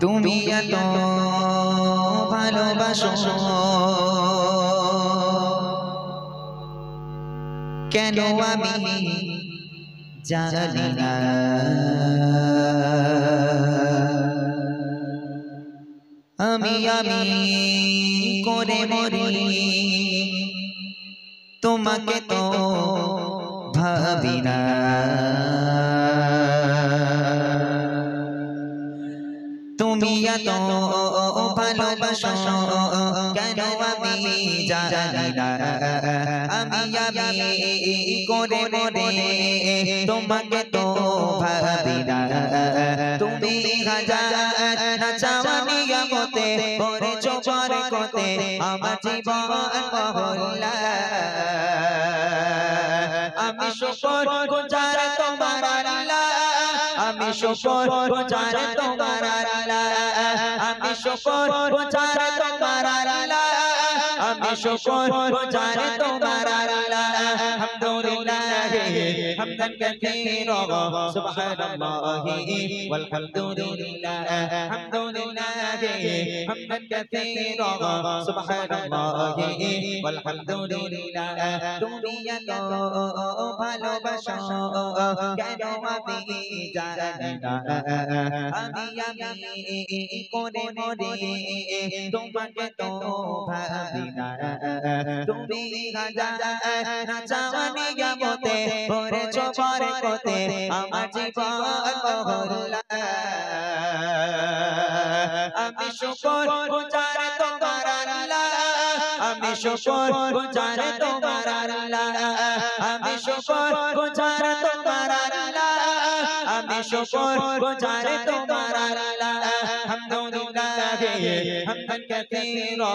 তুমি এত ভালোবাসো কেন আমি জানি না আমি করে মরি তোমাকে তো ভাবি না তুমি এত ভালোবাসো কেন আমি জানি না আমি করে মরি তোমাকে তো ভাবি না তুমি হাজার চাওয়া নিয়ামতে করেছো বরকতে আমার জীবন মহল্লা আমি শুকর গুজার তোমার আল্লাহ আমি শুকর গুজার তোমার আল্লাহ আমি শুকর গুজার তোমার আল্লাহ আমি শুকর গুজার তোমার আল্লাহ আলহামদুলিল্লাহ হামদান কাসীরা সুবহানাল্লাহি ওয়াল হামদুলিল্লাহ আলহামদুলিল্লাহ হামদান কাসীরা সুবহানাল্লাহি ওয়াল হামদুলিল্লাহ তুমি এত ভালোবাসো কেন আমি জানি না আমি করে মরি তোমাকে তো ভাবি না তুমি হাজার চাওয়া নিয়ামতে করেছো বরকতে আমার জীবন মহল্লা আমি শুকর গুজার তোমার আল্লাহ আমি শুকর গুজার তোমার আল্লাহ আমি শুকর গুজার তোমার আল্লাহ আমি শুকর গুজার তোমার আল্লাহ আলহামদুলিল্লাহ হামদান কাসীরা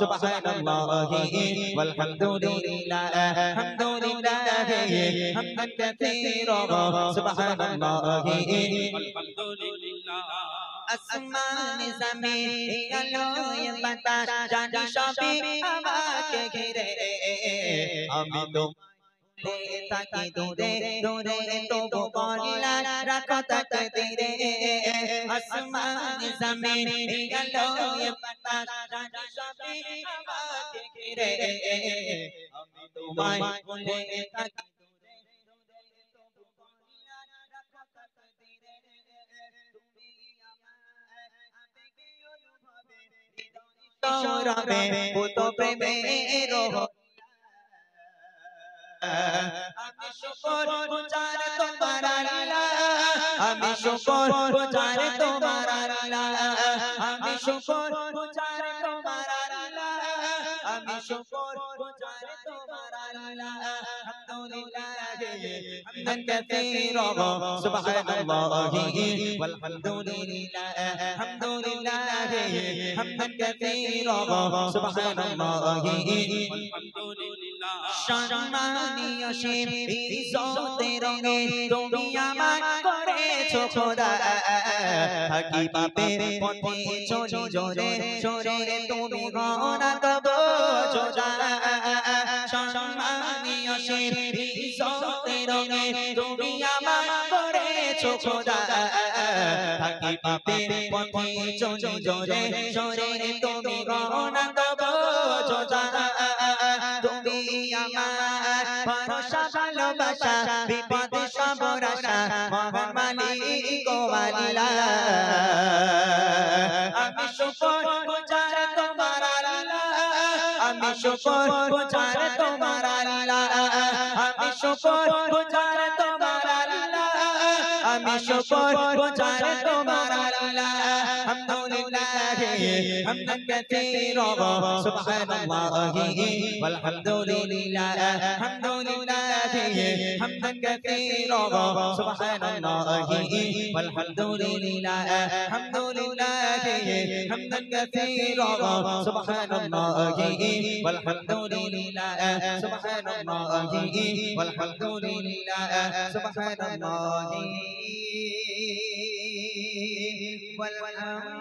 সুবহানাল্লাহি ওয়াল হামদুলিল্লাহ আলহামদুলিল্লাহ হামদান কাসীরা সুবহানাল্লাহি ওয়াল হামদুলিল্লাহ আসমান জমিন আলোয় বাতাস জানি সবই আমাকে ঘিরে আমি তো তাকি দূরে দূরে তবু বললা রাখো তাকদীরে আসমান জমিন আলোয় বাতাস জানি সবই আমাকে ঘিরে আমি তোমায় বলে তাকি সৌরভে পুত প্রেমের আমি শুকর গুজার তোমার আল্লাহ আমি শুকর গুজার তোমার আল্লাহ আমি শুকর গুজার তোমার আল্লাহ আমি শুকর গুজার তোমার আল্লাহ আলহামদুলিল্লাহ হামদান কাসীরা সুবহানাল্লাহি ওয়াল হামদুলিল্লাহ আলহামদুলিল্লাহ হামদান কাসীরা সুবহানাল্লাহি ওয়াল হামদুলিল্লাহ সম্মানীয় শিব ইজ্জতের রঙে তুমি আমার করেছো খোদা থাকি পাপের পথে চলি জোরে জোরে তুমি গনা তব জোজা সম্মানীয় শিব ইজ্জতের রঙে তুমি আমার করেছো খোদা থাকি পাপের পথে চলি জোরে জোরে তুমি গনা তব জোজা তুমি আমার ভরসা ভালোবাসা বিপদে সবর আশা মহান মালিক ও আল্লাহ আমি শুকর গুজার তোমার আল্লাহ আমি শুকর গুজার তোমার আল্লাহ আমি শুকর গুজার তোমার আল্লাহ আমি শুকর গুজার তোমার আল্লাহ আলহামদুলিল্লাহ হামদান কাসীরা সুবহানাল্লাহি ওয়াল হামদুলিল্লাহ আলহামদুলিল্লাহ হামদান কাসীরা সুবহানাল্লাহি ওয়াল হামদুলিল্লাহ আলহামদুলিল্লাহ হামদান কাসীরা সুবহানাল্লাহি ওয়াল হামদুলিল্লাহ সুবহানাল্লাহি ওয়াল হামদুলিল্লাহ সুবহানাল্লাহি ওয়াল